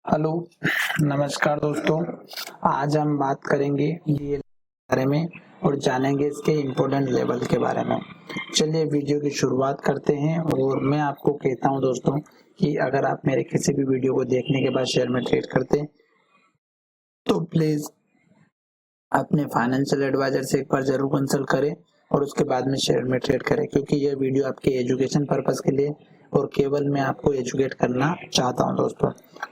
Hello, नमस्कार दोस्तों। आज हम बात करेंगे डीएल के बारे में और जानेंगे इसके इम्पोर्टेंट लेवल के बारे में। चलिए वीडियो की शुरुआत करते हैं। और मैं आपको कहता हूं दोस्तों कि अगर आप मेरे किसी भी वीडियो को देखने के बाद शेयर में ट्रेड करते हैं तो प्लीज अपने फाइनेंशियल एडवाइजर से एक बार जरूर कंसल्ट करें और उसके बाद में शेयर में ट्रेड करें, क्योंकि यह वीडियो आपके एजुकेशन पर्पस के लिए और केवल मैं आपको एजुकेट करना चाहता हूं दोस्तों।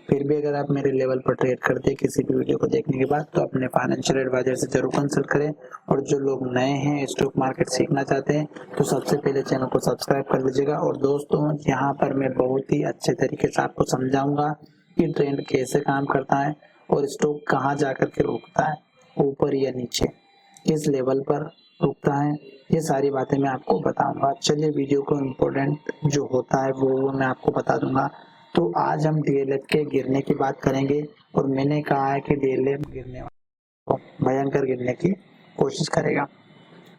फिर भी अगर आप मेरे लेवल पर ट्रेड करते हैं किसी भी वीडियो को देखने के बाद तो अपने फाइनेंशियल एडवाइजर से जरूर कंसल्ट करें। और जो लोग नए हैं, स्टॉक मार्केट सीखना चाहते हैं, तो सबसे पहले चैनल को सब्सक्राइब कर लीजिएगा। और दोस्तों, यहाँ पर मैं बहुत ही अच्छे तरीके से आपको समझाऊंगा कि ट्रेंड कैसे काम करता है और स्टॉक कहाँ जाकर के रुकता है, ऊपर या नीचे, किस लेवल पर रुकता है, ये सारी बातें मैं आपको बताऊंगा। चलिए वीडियो को इम्पोर्टेंट जो होता है वो मैं आपको बता दूंगा। तो आज हम डीएलएफ के गिरने की बात करेंगे और मैंने कहा है कि डीएलएफ गिरने भयंकर गिरने की कोशिश करेगा।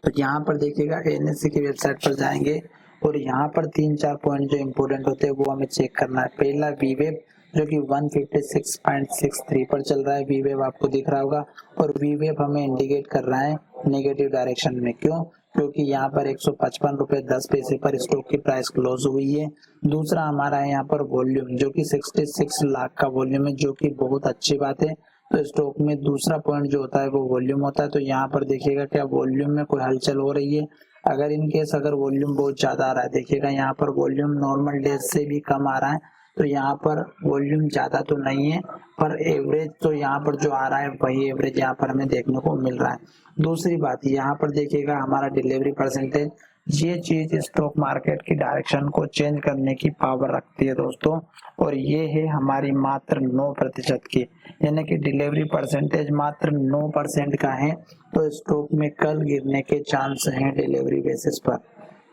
तो यहाँ पर देखिएगा, एनएससी की वेबसाइट पर जाएंगे और यहाँ पर 3-4 पॉइंट जो इम्पोर्टेंट होते हैं वो हमें चेक करना है। पहला वीवेब जो कि 156.63 पर चल रहा है। वीवेब आपको दिख रहा होगा और वीवेब हमें इंडिकेट कर रहा है नेगेटिव डायरेक्शन में। क्यों? क्योंकि यहाँ पर 155 रुपए 10 पैसे पर स्टॉक की प्राइस क्लोज हुई है। दूसरा हमारा है यहाँ पर वॉल्यूम जो कि 66 लाख का वॉल्यूम है, जो कि बहुत अच्छी बात है। तो स्टॉक में दूसरा पॉइंट जो होता है वो वॉल्यूम होता है। तो यहाँ पर देखिएगा क्या वॉल्यूम में कोई हलचल हो रही है। अगर इन केस अगर वॉल्यूम बहुत ज्यादा आ रहा है, देखिएगा यहाँ पर वॉल्यूम नॉर्मल डेज से भी कम आ रहा है। तो यहाँ पर वॉल्यूम ज्यादा तो नहीं है, पर एवरेज तो यहाँ पर जो आ रहा है वही एवरेज यहाँ पर हमें देखने को मिल रहा है। दूसरी बात यहाँ पर देखिएगा हमारा डिलीवरी परसेंटेज, ये चीज स्टॉक मार्केट की डायरेक्शन को चेंज करने की पावर रखती है दोस्तों। और ये है हमारी मात्र 9% की, यानी कि डिलीवरी परसेंटेज मात्र 9% का है। तो स्टॉक में कल गिरने के चांस हैं डिलीवरी बेसिस पर।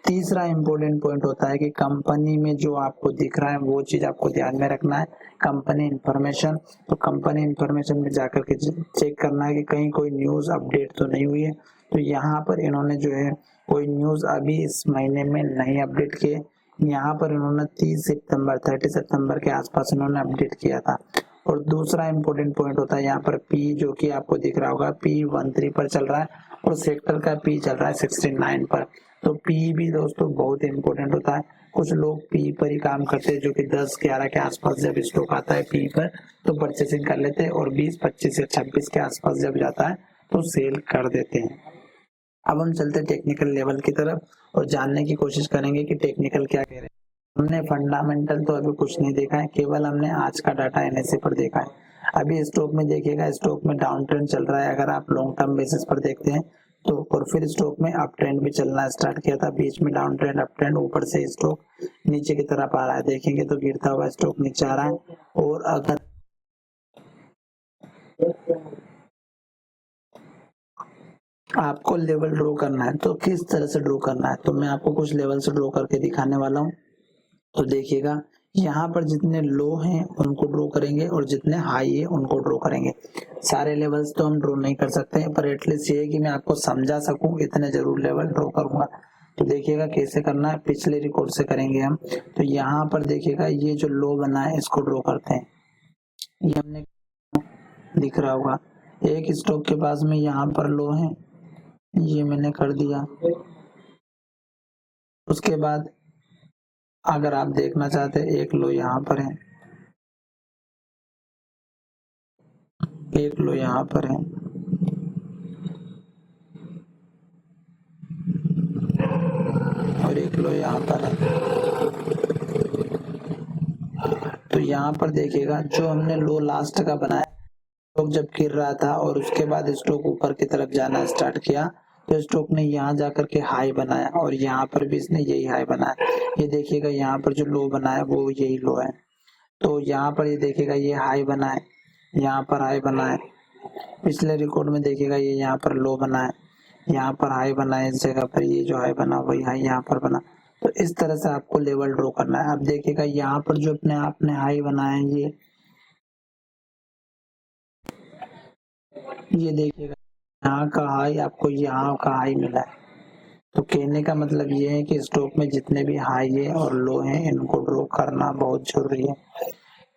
तीसरा इम्पोर्टेंट पॉइंट होता है कि कंपनी में जो आपको दिख रहा है वो चीज आपको ध्यान में रखना है, कंपनी इंफॉर्मेशन। तो कंपनी इंफॉर्मेशन में जाकर के चेक करना है कि कहीं कोई न्यूज अपडेट तो नहीं हुई है। तो यहाँ पर इन्होंने जो है कोई न्यूज अभी इस महीने में नहीं अपडेट किए। यहाँ पर इन्होंने 30 सितंबर के आसपास इन्होंने अपडेट किया था। और दूसरा इम्पोर्टेंट पॉइंट होता है यहाँ पर पी, जो कि आपको दिख रहा होगा P13 पर चल रहा है और सेक्टर का पी चल रहा है 69 पर। तो पी भी दोस्तों बहुत इंपॉर्टेंट होता है। कुछ लोग पी पर ही काम करते हैं, जो कि 10-11 के आसपास जब स्टॉक आता है पी पर तो परचेसिंग कर लेते हैं और 20, 25 या 26 के आसपास जब जाता है तो सेल कर देते हैं। अब हम चलते हैं टेक्निकल लेवल की तरफ और जानने की कोशिश करेंगे कि टेक्निकल क्या कह रहे हैं। हमने फंडामेंटल तो अभी कुछ नहीं देखा है, केवल हमने आज का डाटा एनएससी पर देखा है। अभी स्टॉक में देखिएगा, स्टॉक में डाउन ट्रेंड चल रहा है अगर आप लॉन्ग टर्म बेसिस पर देखते हैं तो। और फिर स्टॉक में अप ट्रेंड भी चलना स्टार्ट किया था, बीच में डाउन ट्रेंड अप ट्रेंड, ऊपर से स्टॉक नीचे की तरफ आ रहा है। देखेंगे तो गिरता हुआ स्टॉक नीचे आ रहा है। और अगर आपको लेवल ड्रॉ करना है तो किस तरह से ड्रॉ करना है, तो मैं आपको कुछ लेवल से ड्रॉ करके दिखाने वाला हूँ। तो देखिएगा यहाँ पर जितने लो हैं उनको ड्रॉ करेंगे और जितने हाई है उनको ड्रॉ करेंगे। सारे लेवल्स तो हम ड्रॉ नहीं कर सकते हैं, पर एटलीस्ट ये है कि मैं आपको समझा सकूं इतने जरूर लेवल ड्रॉ करूंगा। तो देखिएगा कैसे करना है, पिछले रिकॉर्ड से करेंगे हम। तो यहाँ पर देखिएगा ये जो लो बना है इसको ड्रॉ करते हैं। ये हमने दिख रहा होगा एक स्टॉक के पास में यहाँ पर लो है, ये मैंने कर दिया। उसके बाद अगर आप देखना चाहते हैं एक लो यहाँ पर है, एक लो यहाँ पर है, और एक लो यहाँ पर है। तो यहाँ पर देखिएगा जो हमने लो लास्ट का बनाया, स्टॉक जब गिर रहा था और उसके बाद स्टॉक ऊपर की तरफ जाना स्टार्ट किया तो स्टॉक ने यहाँ जाकर के हाई बनाया और यहाँ पर भी इसने यही हाई बनाया। ये देखिएगा यहाँ पर जो लो बनाया वो यही लो है। तो यहाँ पर ये देखिएगा ये हाई बना है, यहाँ पर हाई बना है। पिछले रिकॉर्ड में देखिएगा ये यहाँ पर लो बना है, यहाँ पर हाई बना है, इस जगह पर ये जो हाई बना वही हाई यहाँ पर बना। तो इस तरह से आपको लेवल ड्रॉ करना है। अब देखिएगा यहाँ पर जो अपने आपने हाई बनाया है ये देखिएगा यहाँ का हाई आपको यहाँ का हाई मिला है। तो कहने का मतलब ये है कि स्टॉक में जितने भी हाई है और लो है इनको ड्रॉ करना बहुत जरूरी है।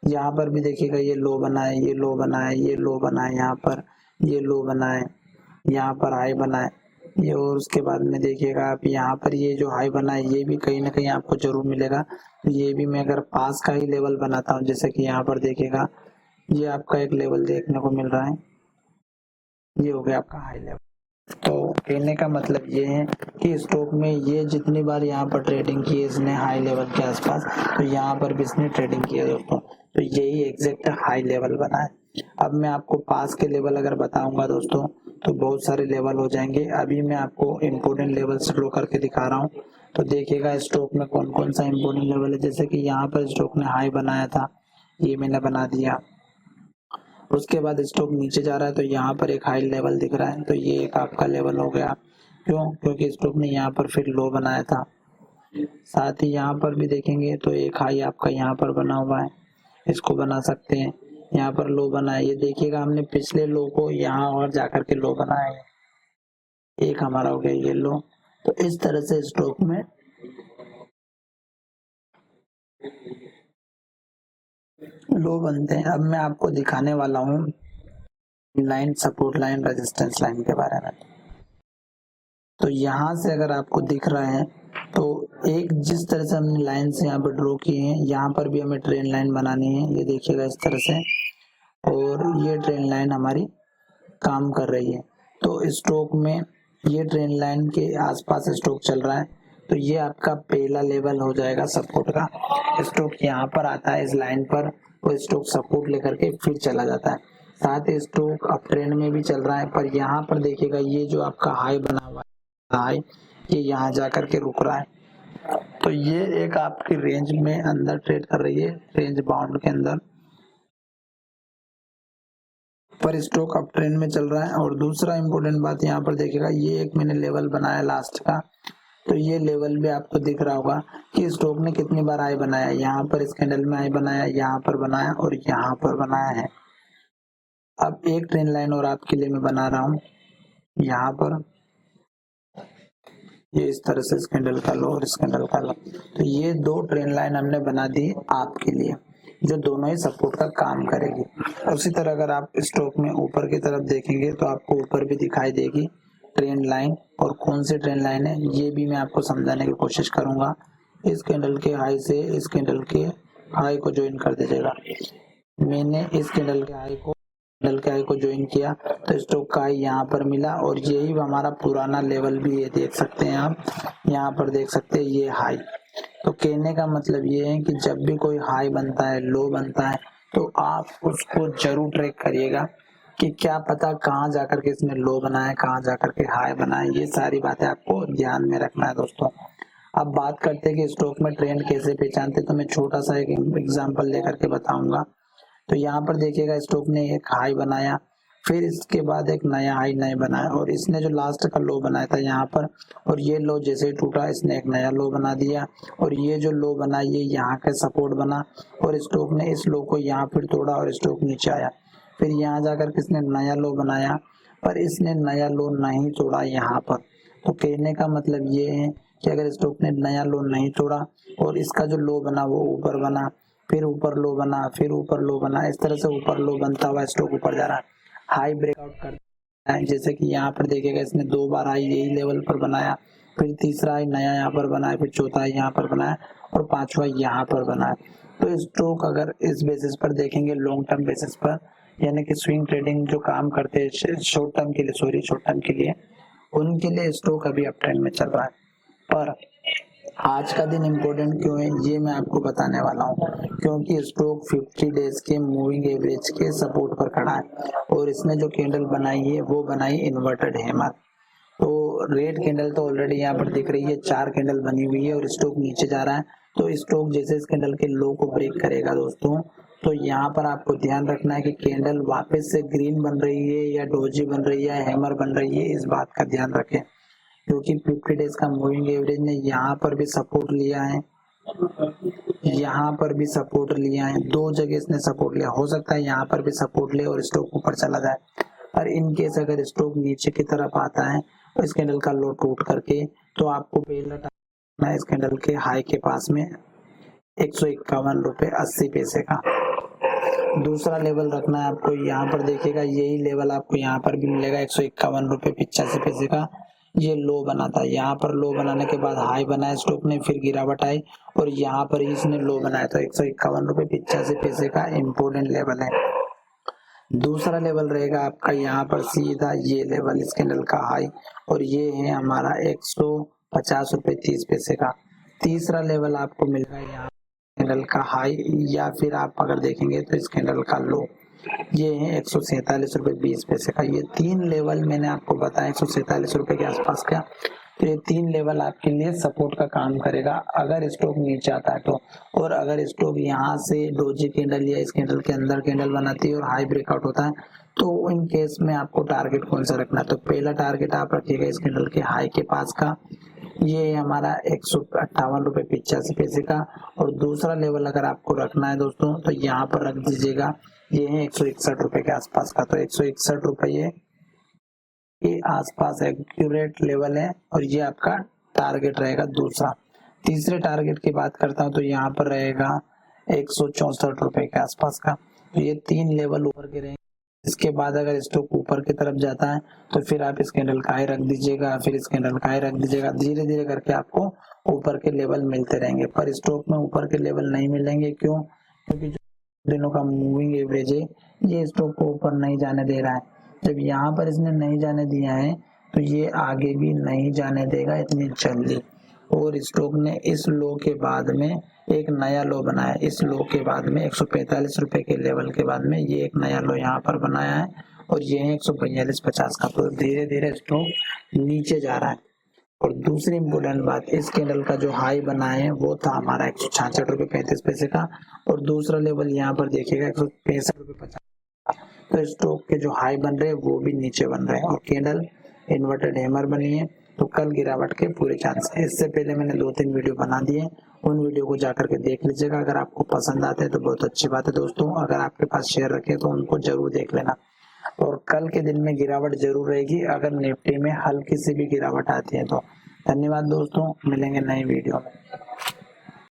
यहाँ पर भी देखिएगा ये लो बना है, ये लो बना है, ये लो बना है, यहाँ पर ये लो बना है, यहाँ पर हाई बना है ये। और उसके बाद में देखिएगा आप यहाँ पर ये जो हाई बना है ये भी कहीं ना कहीं आपको जरूर मिलेगा। तो ये भी मैं अगर पास का ही लेवल बनाता हूँ, जैसे कि यहाँ पर देखिएगा ये आपका एक लेवल देखने को मिल रहा है, ये हो गया आपका हाई लेवल। तो कहने का मतलब ये है कि स्टॉक में ये जितनी बार यहाँ पर ट्रेडिंग की है इसने हाई लेवल के आसपास, तो यहाँ पर भी इसने ट्रेडिंग की है दोस्तों, तो यही एग्जैक्ट हाई लेवल बना है। अब मैं आपको पास के लेवल अगर बताऊंगा दोस्तों तो बहुत सारे लेवल हो जाएंगे। अभी मैं आपको इम्पोर्टेंट लेवल ड्रॉ करके दिखा रहा हूँ। तो देखिएगा स्टॉक में कौन कौन सा इम्पोर्टेंट लेवल है। जैसे कि यहाँ पर स्टॉक ने हाई बनाया था, ये मैंने बना दिया। उसके बाद स्टॉक नीचे जा रहा है तो यहाँ पर एक हाई लेवल दिख रहा है, तो ये एक आपका लेवल हो गया। क्यों? क्योंकि स्टॉक ने यहाँ पर फिर लो बनाया था। साथ ही यहाँ पर भी देखेंगे तो एक हाई आपका यहाँ पर बना हुआ है, इसको बना सकते हैं। यहाँ पर लो बना है, ये देखिएगा हमने पिछले लो को यहाँ और जाकर के लो बनाया है, एक हमारा हो गया ये लो। तो इस तरह से स्टॉक में लो बनते हैं। अब मैं आपको दिखाने वाला हूँ line, support line, resistance line के बारे में। तो यहाँ से अगर आपको दिख रहा है तो एक जिस तरह से हमने लाइन से यहाँ पर ड्रॉ किए हैं, यहाँ पर भी हमें ट्रेन लाइन बनानी है, ये देखिएगा इस तरह से। और ये ट्रेन लाइन हमारी काम कर रही है। तो स्टॉक में ये ट्रेन लाइन के आसपास स्टॉक चल रहा है, तो ये आपका पहला लेवल हो जाएगा सपोर्ट का। स्टॉक यहाँ पर आता है इस लाइन पर, वो स्टॉक सपोर्ट लेकर के फिर चला जाता है। साथ ही स्टॉक अप ट्रेंड में भी चल रहा है, पर यहाँ पर देखिएगा ये जो आपका हाई बना हुआ है, हाई ये यहाँ जाकर के रुक रहा है। तो ये एक आपकी रेंज में अंदर ट्रेड कर रही है, रेंज बाउंड के अंदर, पर स्टॉक अप ट्रेंड में चल रहा है। और दूसरा इंपॉर्टेंट बात यहाँ पर देखिएगा, ये एक मैंने लेवल बनाया लास्ट का, तो ये लेवल भी आपको दिख रहा होगा कि स्टॉक ने कितनी बार हाई बनाया। यहाँ पर इस कैंडल में हाई बनाया, यहाँ पर बनाया और यहाँ पर बनाया है। अब एक ट्रेंड लाइन और आपके लिए मैं बना रहा हूँ, यहाँ पर ये इस तरह से इस कैंडल का लो और इस कैंडल का लो। तो ये दो ट्रेंड लाइन हमने बना दी आपके लिए, जो दोनों ही सपोर्ट का काम करेगी। उसी तरह अगर आप स्टॉक में ऊपर की तरफ देखेंगे तो आपको ऊपर भी दिखाई देगी ट्रेंड लाइन, और कौन सी ट्रेंड लाइन है ये भी मैं आपको समझाने की कोशिश करूंगा। इस कैंडल के हाई से इस कैंडल के हाई को ज्वाइन कर दीजिएगा। मैंने इस कैंडल के हाई को ज्वाइन किया तो स्टॉक का हाई यहाँ पर मिला, और यही हमारा पुराना लेवल भी है, देख सकते हैं आप यहाँ पर देख सकते हैं ये हाई। तो कहने का मतलब ये है कि जब भी कोई हाई बनता है, लो बनता है, तो आप उसको जरूर ट्रैक करिएगा कि क्या पता कहाँ जाकर के इसने लो बनाया, कहाँ जाकर के हाई बनाया। ये सारी बातें आपको ध्यान में रखना है दोस्तों। अब बात करते हैं कि स्टॉक में ट्रेंड कैसे पहचानते, तो मैं छोटा सा एक एग्जांपल लेकर के बताऊंगा। तो यहाँ पर देखिएगा स्टॉक ने एक हाई बनाया, फिर इसके बाद एक नया हाई नहीं बनाया, और इसने जो लास्ट का लो बनाया था यहाँ पर, और ये लो जैसे ही टूटा इसने एक नया लो बना दिया, और ये जो लो बना ये यहाँ का सपोर्ट बना, और स्टॉक ने इस लो को यहाँ फिर तोड़ा और स्टॉक नीचे आया। फिर यहाँ जाकर किसने नया लो बनाया, पर इसने नया लो नहीं तोड़ा यहाँ पर। तो कहने का मतलब ये है कि अगर स्टॉक ने नया लो नहीं तोड़ा और इसका जो लो बना वो ऊपर बना, फिर ऊपर लो बना, फिर ऊपर लो बना, इस तरह से ऊपर लो बनता हुआ स्टॉक ऊपर जा रहा है, हाई ब्रेकआउट करता है। जैसे कि यहाँ पर देखिएगा इसने दो बार हाई यही लेवल पर बनाया, फिर तीसरा हाई नया यहाँ पर बनाया, फिर चौथा हाई यहाँ पर बनाया और पांचवा यहाँ पर बनाया। तो स्टॉक अगर इस बेसिस पर देखेंगे, लॉन्ग टर्म बेसिस पर, यानी कि स्विंग ट्रेडिंग जो काम करते हैं शॉर्ट टर्म के लिए, उनके लिए स्टॉक अभी अप ट्रेंड में चल रहा है। पर आज का दिन इम्पोर्टेंट क्यों है ये मैं आपको बताने वाला हूँ, क्योंकि स्टॉक 50 डेज के मूविंग एवरेज के सपोर्ट पर खड़ा है, और इसने जो कैंडल बनाई है वो बनाई इन्वर्टेड हैमर। तो रेड कैंडल तो ऑलरेडी यहाँ पर दिख रही है, 4 कैंडल बनी हुई है और स्टॉक नीचे जा रहा है। तो स्टॉक जैसे इस कैंडल के लो को ब्रेक करेगा दोस्तों, तो यहाँ पर आपको ध्यान रखना है कि कैंडल वापस से ग्रीन बन रही है या डोजी बन रही है, हैमर बन रही है, इस बात का ध्यान रखें। क्योंकि 50 डेज का मूविंग एवरेज ने यहाँ पर भी सपोर्ट लिया है, यहाँ पर भी सपोर्ट लिया है, 2 जगह इसने सपोर्ट लिया। हो सकता है यहाँ पर भी सपोर्ट ले और स्टॉक ऊपर चला जाए, पर इन केस अगर स्टॉक नीचे की तरफ आता है तो इस कैंडल का लो टूट करके, तो आपको पहला टाइम इस कैंडल के हाई के पास में 151 रुपए 80 पैसे का। दूसरा लेवल रखना है आपको, यहाँ पर देखिएगा यही लेवल आपको यहाँ पर भी मिलेगा 151 रुपए 85 पैसे का। ये लो बना था, यहाँ पर लो बनाने के बाद हाई बनाया स्टॉक ने, फिर गिरावट आई और यहाँ पर ही इसने लो बनाया, तो 151 रुपए 85 पैसे का इम्पोर्टेंट लेवल है। दूसरा लेवल रहेगा आपका यहाँ पर सीधा ये लेवल, इस कैंडल का हाई, और ये है हमारा 150 रुपए 30 पैसे का। तीसरा लेवल आपको मिलेगा यहाँ कैंडल का हाई, या फिर आप अगर देखेंगे तो इस कैंडल का लो, ये है 147 रुपए 20 पैसे का। ये तीन लेवल मैंने आपको बताया 147 रुपए के आसपास का। तो ये तीन लेवल आपके लिए सपोर्ट का काम करेगा अगर स्टॉक नीचे आता है तो। और अगर स्टॉक यहाँ से डोजी कैंडल या इस कैंडल के अंदर कैंडल बनाती है और हाई ब्रेकआउट होता है, तो इन केस में आपको टारगेट कौन सा रखना है, तो पहला टारगेट आप रखिएगा इस कैंडल के हाई के पास का, ये है हमारा 158 रुपए 85 पैसे का। और दूसरा लेवल अगर आपको रखना है दोस्तों तो यहाँ पर रख दीजिएगा, ये है 161 रुपए के आसपास का। तो 161 रुपये के आसपास एक्यूरेट लेवल है और ये आपका टारगेट रहेगा दूसरा। तीसरे टारगेट की बात करता हूँ तो यहाँ पर रहेगा 164 रुपए के आसपास का। तो ये तीन लेवल ऊपर के रहेंगे। इसके बाद अगर स्टॉक ऊपर की तरफ जाता है तो फिर आप इस कैंडल का हाई रख दीजिएगा, फिर इस कैंडल का हाई रख दीजिएगा। धीरे धीरे करके आपको ऊपर के लेवल मिलते रहेंगे, पर स्टॉक में ऊपर के लेवल नहीं मिलेंगे। क्यों? क्योंकि जो दिनों का मूविंग एवरेज है ये स्टॉक को ऊपर नहीं जाने दे रहा है। जब यहाँ पर इसने नहीं जाने दिया है तो ये आगे भी नहीं जाने देगा इतनी जल्दी। और स्टॉक ने इस लो के बाद में एक नया लो बनाया, इस लो के बाद में 145 रुपए के लेवल के बाद में ये एक नया लो यहाँ पर बनाया है और ये है 142.50 का। तो धीरे धीरे स्टॉक नीचे जा रहा है। और दूसरी इम्पोर्टेंट बात, इस कैंडल का जो हाई बना है वो था हमारा 166 रुपए 35 पैसे का, और दूसरा लेवल यहाँ पर देखिएगा 165 रुपए 50। तो स्टॉक के जो हाई बन रहे हैं वो भी नीचे बन रहे हैं और कैंडल इन्वर्टेड हैमर बनी है, तो कल गिरावट के पूरे चांस है। इससे पहले मैंने 2-3 वीडियो बना दिए, उन वीडियो को जाकर के देख लीजिएगा। अगर आपको पसंद आते हैं तो बहुत अच्छी बात है दोस्तों, अगर आपके पास शेयर रखे तो उनको जरूर देख लेना। और कल के दिन में गिरावट जरूर रहेगी अगर निफ्टी में हल्की सी भी गिरावट आती है तो। धन्यवाद दोस्तों, मिलेंगे नई वीडियो में।